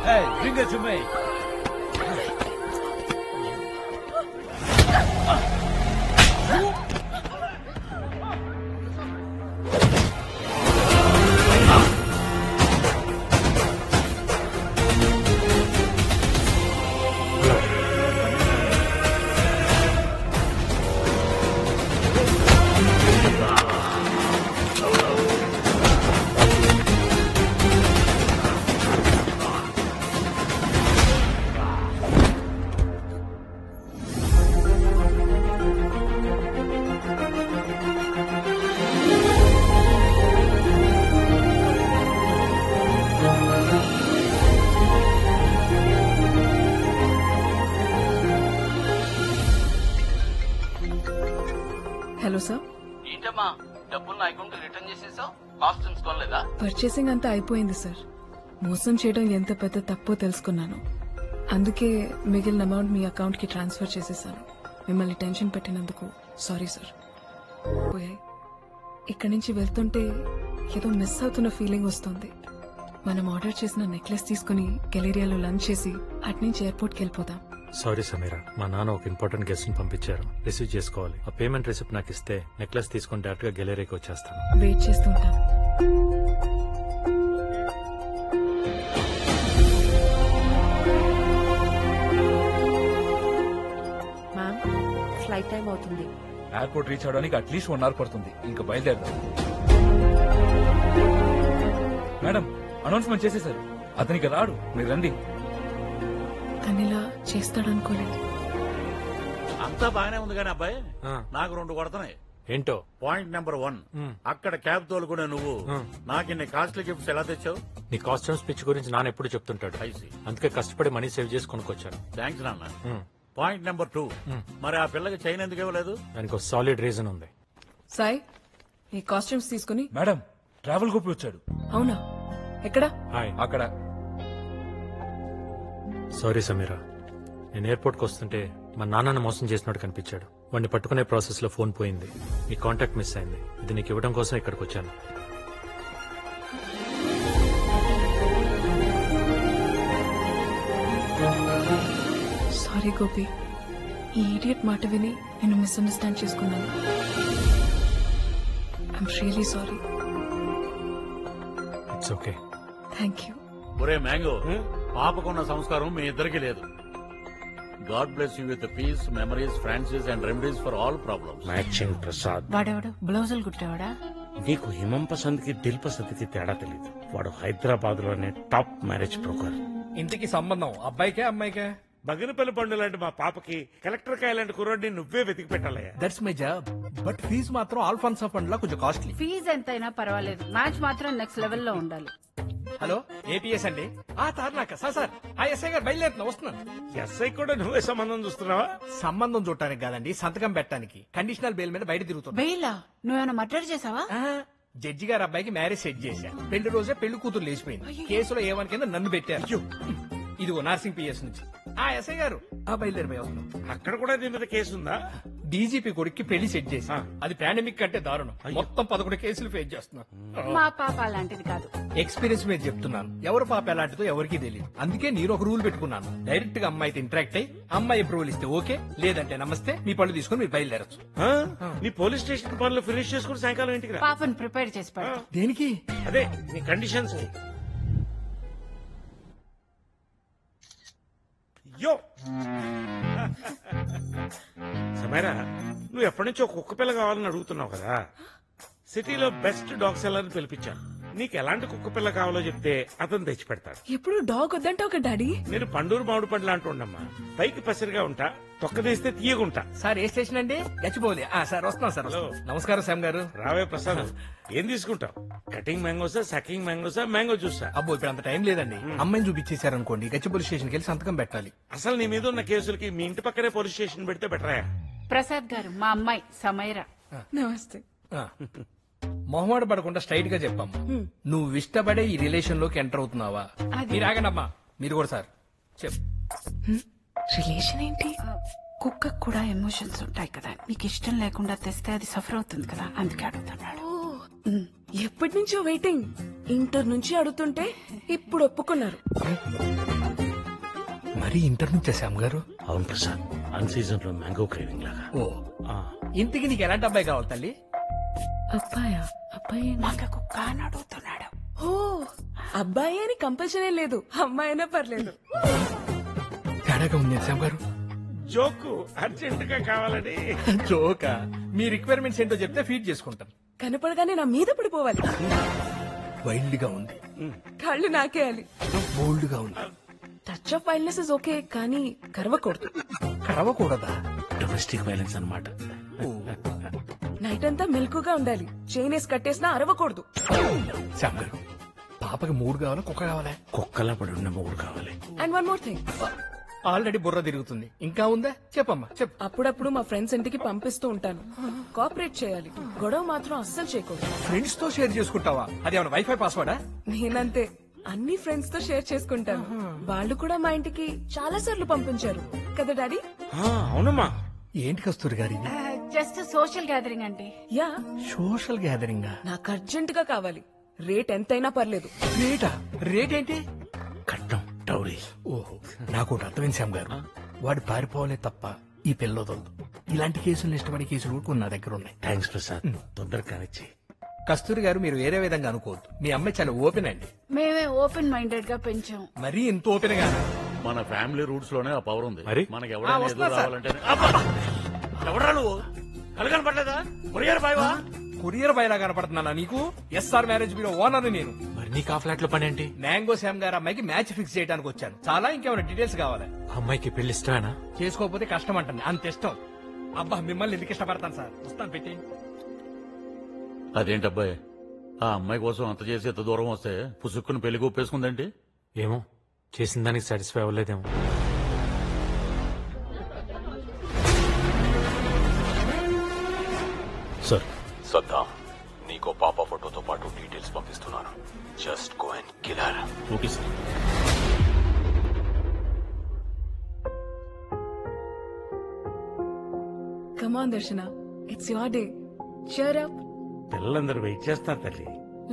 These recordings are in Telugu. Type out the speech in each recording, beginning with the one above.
Hey, bring it to me. Hello sir. ఏంటమ్మా డబ్బులు నా అకౌంట్ రిటర్న్ చేసేసావు? కాస్ట్యూమ్స్ కొనలేదా? పర్చేసింగ్ అంతా అయిపోయింది సార్. మోసం చేయడం ఎంత పెద్ద తప్పో తెలుసుకున్నాను. అందుకే మిగిలిన అమౌంట్ మీ అకౌంట్ కి ట్రాన్స్ఫర్ చేసేసాను. మిమ్మల్ని టెన్షన్ పెట్టినందుకు సారీ సార్. పోయాయి. ఇక్కడి నుంచి వెళ్తుంటే ఏదో మిస్ అవుతున్న ఫీలింగ్ వస్తుంది. మనం ఆర్డర్ చేసిన నెక్లెస్ తీసుకుని గెలేరియాలో లంచ్ చేసి అట్నుంచి ఎయిర్పోర్ట్కి వెళ్ళిపోదాం. సారీ సమీరా, మా నాన్న ఒక ఇంపార్టెంట్ గెస్ట్ ని పంపించారు, రిసీవ్ చేసుకోవాలి. ఆ పేమెంట్ రిసిప్ట్ నాకు ఇస్తే నెక్లెస్ తీసుకుని డైరెక్ట్ గా గెలేరీకి వచ్చేస్తాను. వెయిట్ చేస్తుంటాను. మ్యామ్, ఫ్లైట్ టైం అవుతుంది. ఎయిర్పోర్ట్ రీచ్ అవడానికి అట్లీస్ట్ 1 hour పడుతుంది. ఇంకా బయలుదేరదాం. మేడం, అనౌన్స్మెంట్ చేసేసారు. అతనికి రాడు, మీరు రండి. తనిలా చేస్తాడనుకోలేదు. అంతా బాగానే ఉంది కానీ అబ్బాయి, నాకు 2 కొడుతున్నాయి. ఏంటో? పాయింట్ నెంబర్ 1, అక్కడ క్యాబ్ తోలుకునే నువ్వు నాకు ఇన్ని కాస్ట్లీ గిఫ్ట్స్ ఎలా తెచ్చావు? నీ కాస్ట్యూమ్ స్పిచ్ గురించి నాన్న ఎప్పుడు చెప్తుంటాడు, అందుకే కష్టపడి మనీ సేవ్ చేసి కొనుక్కొచ్చాను. థ్యాంక్స్ నాన్న. పాయింట్ నెంబర్ 2, మరి ఆ పిల్లకి చైన్ ఎందుకు ఇవ్వలేదు? దానికి ఒక సాలిడ్ రీజన్ ఉంది. సాయి, ఈ కాస్ట్యూమ్స్ తీసుకుని. మేడం, ట్రావెల్ గోపి వచ్చాడు. అవునా? ఎక్కడ? హాయ్. అక్కడ. సారీ సమీరా, నేను ఎయిర్పోర్ట్ కి వస్తుంటే మా నాన్నను మోసం చేసినట్టు కనిపించాడు. వాడిని పట్టుకునే ప్రాసెస్ లో ఫోన్ పోయింది, మీ కాంటాక్ట్ మిస్ అయింది. ఇది నీకు ఇవ్వడం కోసం ఇక్కడికి వచ్చాను. సారీ గోపి, ఈ ఈడియట్ మాట విని నేను మిస్అండర్స్టాండ్ చేసుకున్నాను. I'm really sorry. It's okay. Thank you. ఒరే మ్యాంగో, పాపకున్న సంస్కారం మీ ఇద్దరికి లేదు. God bless you with peace, memories, Francis and remedies for all problems. Matching Prasad. వాడెవడు బ్లౌజులు కుట్టేవాడా? నీకు హిమం పసంద్ కి దిల్ పసంద్ కి తేడా తెలీదు. వాడు హైదరాబాద్ లోనే టాప్ మ్యారేజ్ బ్రోకర్. ఇంటికి సంబంధం అబ్బాయికే అమ్మాయికే? బగినపల్లి పండు లాంటి మా పాపకి కలెక్టర్ కాయ లాంటి కుర్రాడిని నువ్వే వెతికి పెట్టాలయ్యా. That's my job. But fees మాత్రం ఆల్ఫాన్సా ఫండ్ లా కొంచెం కాస్ట్లీ. ఫీజు ఎంతైనా పర్వాలేదు, మ్యాచ్ మాత్రం నెక్స్ట్ లెవెల్ లో ఉండాలి. హలో, ఏపీఎస్ అండి. తార్నాక సార్ ఆ ఎస్ఐ గారు బయలుదేరుతున్నా, వస్తున్నాను. ఎస్ఐ కూడా నువ్వే సంబంధం చూస్తున్నావా? సంబంధం చూడటానికి కాదండి, సంతకం పెట్టడానికి. కండిషనల్ బెయిల్ మీద బయట తిరుగుతున్నా. బెయిలా? నువ్వేమైనా మర్డర్ చేసావా? జడ్జి గారు అబ్బాయికి మ్యారేజ్ సెట్ చేశా. పెళ్లి రోజే పెళ్లి కూతురు లేచిపోయింది. కేసులో ఏమని కింద నన్ను పెట్టారు. ఇదిగో నర్సింగ్ పిఎస్ నుంచి. ఎస్ఐ గారు బయలుదేరిపోయి వస్తున్నాం. అక్కడ కూడా నీ మీద కేసు ఉందా? డీజీపీ కొడుక్కి పెళ్లి సెట్ చేసి, అది పాండమిక్ కంటే దారుణం. మొత్తం 11 కేసులు ఫేస్ చేస్తున్నా. మా పాప అలాంటిది కాదు. ఎక్స్పీరియన్స్ మీద చెప్తున్నాను. ఎవరు పాప ఎలాంటిదో ఎవరికి తెలియదు. అందుకే నేను ఒక రూల్ పెట్టుకున్నాను. డైరెక్ట్ గా అమ్మాయితో ఇంటరాక్ట్ అయ్యి అమ్మాయి అప్రూవల్ ఇస్తే ఓకే, లేదంటే నమస్తే, మీ పళ్ళు తీసుకుని మీరు బయలుదేరచ్చు. నీ పోలీస్ స్టేషన్ పనులు ఫినిష్ చేసుకుని సాయంకాలం ఇంటికి రా. పాపను ప్రిపేర్ చేసి పెడతా. దేనికి? అదే నీ కండిషన్స్. యో సమీరా, నువ్వు ఎప్పటి నుంచో కుక్క పిల్ల కావాలని అడుగుతున్నావు కదా. సిటీలో బెస్ట్ డాగ్ సెల్లర్ ని పిలిపించాను. నీకు ఎలాంటి కుక్క పిల్ల కావాలో చెప్తే అతను తెచ్చి పెడతాడు. ఎప్పుడు డాగ్ వద్దంటే ఒక డాడీ. నేను పండూరు మామిడి పండ్లు అంటూ ఉండమ్మా. పైకి పసిరిగా ఉంటా, తొక్కదీస్తే తీయగుంటా. సార్ ఏ స్టేషన్ అండి? గచ్చిపోలే. సార్ వస్తున్నాం సార్. నమస్కారం శ్యామ్ గారు. రావే ప్రసాద్, ఏం తీసుకుంటావు? కటింగ్ మ్యాంగోసా, సకింగ్ మ్యాంగోసా, మ్యాంగో జ్యూసా? అబ్బో, ఇప్పుడు అంత టైం లేదండి. అమ్మాయిని చూపించేశారనుకోండి, గచ్చిపోలి స్టేషన్కి వెళ్ళి సంతకం పెట్టాలి. అసలు నీ మీద ఉన్న కేసులకి మీ ఇంటి పక్కనే పోలీస్ స్టేషన్ పెడితే బెటరా? ప్రసాద్ గారు, మా అమ్మాయి సమైరా. నమస్తే. మొహమాట పడకుండా స్ట్రైట్ గా చెప్పమ్మా, నువ్వు ఇష్టపడే ఈ రిలేషన్ లోకి ఎంటర్ అవుతున్నావా? మీరు ఆగండమ్మా, మీరు కూడా సార్ చెప్పు. రిలేషన్ ఏంటి? కుక్కకు కూడా ఎమోషన్స్ ఉంటాయి కదా. నీకు ఇష్టం లేకుండా తెస్తే అది సఫర్ అవుతుంది కదా, అందుకే అడుగుతున్నాడు. ఎప్పటి నుంచో వెయిటింగ్. ఇంటర్ నుంచి అడుగుతుంటే ఇప్పుడు ఒప్పుకున్నారు. మరి ఇంటర్ నుంచే శ్యామ్ గారు? అవును ప్రసాద్, అన్ సీజన్ లో మ్యాంగో క్రేవింగ్ లాగా. ఓ ఇంతకి నీకు ఎలాంటి అబ్బాయి కావాలి తల్లి? అబ్బాయా? అబ్బాయి కుక్క అని అడుగుతున్నాడు. ఓ అబ్బాయి అని కంపల్సరీ లేదు, అమ్మాయి అయినా పర్లేదు. తేడాగా ఉంది శ్యామ్ గారు. జోకు అర్జెంట్ గా కావాలని. జోకా? మీ రిక్వైర్మెంట్స్ ఏంటో చెప్తే ఫీడ్ చేసుకుంటాం. కనపడగానే నా మీద పడిపోవాలి. వైల్డ్ గా ఉంది, కాళ్ళు నాకేయాలి. బోల్డ్ గా ఉంది. Touch of wildness is okay, కానీ కరవకూడదు. కరవకూడదా? డొమెస్టిక్ వైలెన్స్ అన్నమాట. నైట్ అంతా మెలకుగా ఉండాలి. చైన్ వేసి కట్టేసినా అరవకూడదు. శ్యామ్ గారు, పాపకి మూడు కావాలా కుక్క కావాలా? కుక్కలా పడి ఉన్న మూడు కావాలి. And one more thing, already బుర్ర తిరుగుతుంది, ఇంకా ఉందా? చెప్పమ్మా చెప్పు. అప్పుడప్పుడు మా ఫ్రెండ్స్ ఇంటికి పంపిస్తూ ఉంటాను. కోఆపరేట్ చేయాలి, గొడవ మాత్రం అస్సలు చేయకూడదు. ఫ్రెండ్స్ తో షేర్ చేసుకుంటావా? అది ఏమైనా వైఫై పాస్వర్డా? నేనంతే, అన్ని ఫ్రెండ్స్ తో షేర్ చేసుకుంటాను. వాళ్ళు కూడా మా ఇంటికి చాలా సార్లు పంపించారు కదా డాడీ? అవునమ్మా. ఏంటి కస్తూరి గారి? జస్ట్ సోషల్ గ్యాదరింగ్ అండి. Yeah, social gathering. నాకు అర్జెంట్ గా కావాలి. రేట్ ఎంతైనా పర్లేదు. రేటా? రేట్ ఏంటి? కట్నం, డౌరీ. ఓహో, నాకు ఒకటి అర్థమైంది శ్యామ్ గారు. వాడు పారిపోవాలే తప్ప ఈ పిల్లదొద్దు. ఇలాంటి కేసులు ఇష్టపడే కేసులు కూడా నా దగ్గర ఉన్నాయి. థ్యాంక్స్ ప్రసాద్, తొందరగా కానిచ్చి. కస్తూరి గారు, మీరు వేరే విధంగా అనుకోవద్దు. మీ అమ్మాయి చాలా ఓపెన్ అండి. మేమే ఓపెన్ మైండెడ్ గా పెంచాం. మరీ ఇంత ఓపెన్ గా? మన ఫ్యామిలీ రూట్స్ లోనే ఆ పవర్ ఉంది. మరి? మనకి ఎవరైనా వస్తున్నా ఎదురు సార్. రావాలంటే ఎవడరా నువ్వు? కలగని పడలేదా? కొరియర్ బాయ్వా? కొరియర్ బయలా కనపడుతున్నానా నీకు? ఎస్ఆర్ మ్యారేజ్ బ్యూరో ఓనర్ నేను. మరి నీకు ఆ ఫ్లాట్ లో పని ఏంటి? మ్యాంగో శ్యామ్ గారు అమ్మాయికి మ్యాచ్ ఫిక్స్ చేయడానికి వచ్చాను. చాలా ఇంకేమైనా డీటెయిల్స్ కావాలా? ఆ అమ్మాయికి పెళ్లి ఇష్టమేనా? చేసుకోకపోతే కష్టం అంటుంది, అంత ఇష్టం. అబ్బా, మిమ్మల్ని ఎందుకు ఇష్టపడతాను సార్. వస్తాను, పెట్టి. అదేంటబ్బాయి, ఆ అమ్మాయి కోసం అంత చేసి ఎంత దూరం వస్తే పుసుక్కుని పెళ్లి ఒప్పేసుకుందంటే? ఏమో, చేసిన దానికి సాటిస్ఫై అవ్వలేదేమో. సార్, సద్దాం, నీకో పాప ఫోటోతో పాటు డీటెయిల్స్ పంపిస్తున్నాను. Just go and kill her. Okay sir. Come on Darshana, it's your day. cheer up. పిల్లలందరూ వెయిట్ చేస్తారు తల్లి.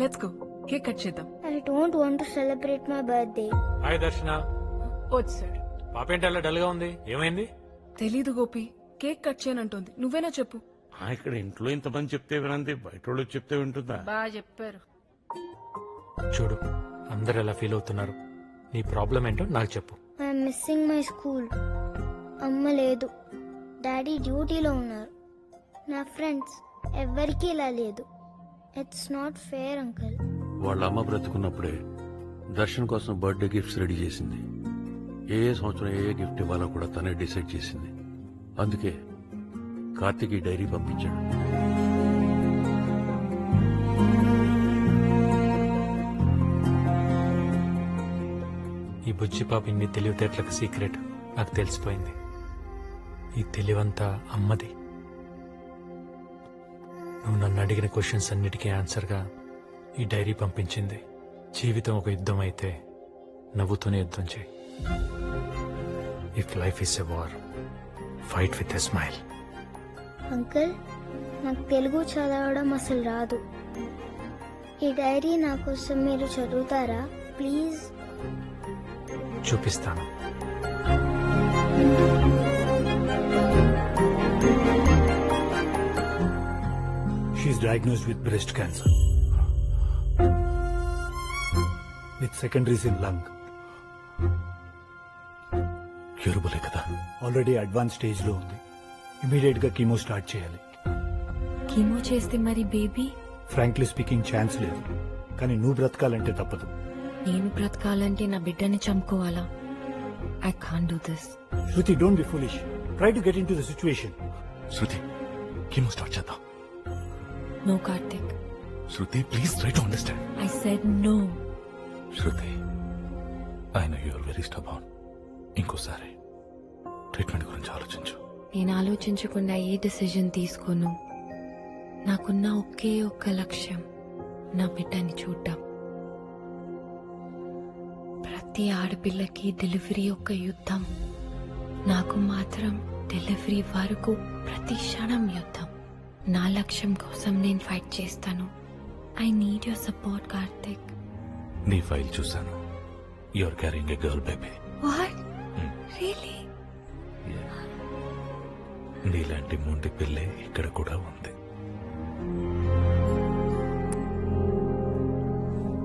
లెట్స్ గో, కేక్ కట్ చేద్దాం. I don't want to celebrate my birthday. Hi Darshana. వచ్చాడు. పాప ఏంటి అలా డల్ గా ఉంది? ఏమైంది? తెలీదు గోపి, కేక్ కట్ చేయనంటోంది. నువ్వేనా చెప్పు. ఇక్కడ ఇంట్లో ఇంతమంది చెప్తే వినంది, బయట వాళ్ళు చెప్తే వింటుందా? బాగా చెప్పారు. చూడు, అందరు ఎలా ఫీల్ అవుతున్నారు. నీ ప్రాబ్లం ఏంటో నాకు చెప్పు. I'm missing my school. అమ్మ లేదు, డాడీ డ్యూటీలో ఉన్నారు. నా ఫ్రెండ్స్ ఎవ్వరికీ ఇలా లేదు. It's not fair uncle. వాళ్ళ అమ్మ బ్రతుకున్నప్పుడే దర్శన్ కోసం బర్త్డే గిఫ్ట్స్ రెడీ చేసింది. ఏ సంవత్సరం ఏ గిఫ్ట్ ఇవ్వాలో కూడా తనే డిసైడ్ చేసింది. అందుకే కార్తీక్ ఈ డైరీ పంపించాడు. ఈ బుజ్జి పాప ఇన్ని తెలివితేటలకు సీక్రెట్ నాకు తెలిసిపోయింది. ఈ తెలివంతా అమ్మది. నువ్వు నన్ను అడిగిన క్వశ్చన్స్ అన్నిటికీ ఆన్సర్గా ఈ డైరీ పంపించింది. జీవితం ఒక యుద్ధం అయితే నవ్వుతూనే యుద్ధం చేయి. If life is a war, fight with a smile. Uncle, నాకు తెలుగు చదవడం అసలు రాదు. ఈ డైరీ నా కోసం మీరు చదువుతారా ప్లీజ్? చూపిస్తాను. She is diagnosed with breast cancer with secondaries in lung. క్యూరబులే కదా? ఆల్రెడీ అడ్వాన్స్ స్టేజ్ లో ఉంది. ఇమీడియట్ గా కీమో స్టార్ట్ చేయాలి. కీమో చేస్తే మరి బేబీ? ఫ్రాంక్లీ స్పీకింగ్ ఛాన్స్ లేదు, కానీ నువ్వు బ్రతకాలంటే తప్పదు. నేను బ్రతకాలంటే నా బిడ్డని చంపుకోవాలా? I can't do this. Shruti, don't be foolish. Try to get in to the situation. Shruti, chemo start చేద్దాం. No Karthik. Shruti, please try to understand. I said no. Shruti, I know you are very stubborn. ఇంకోసారి ట్రీట్మెంట్ గురించి ఆలోచించు. నేను ఆలోచించకుండా ఏ డిసిజన్ తీసుకోను. నాకున్న ఒకే ఒక్క లక్ష్యం నా బిడ్డని చూడ్డం. ప్రతి ఆడపిల్లకి డెలివరీ ఒక యుద్ధం. నాకు మాత్రం డెలివరీ వరకు ప్రతి క్షణం యుద్ధం. నా లక్ష్యం కోసం నేను ఫైట్ చేస్తాను. I need your support Karthik. నీ ఫైల్ చూశాను. You are carrying a girl baby. What really? నీలాంటి మొండి పిల్లే ఇక్కడ కూడా ఉంది.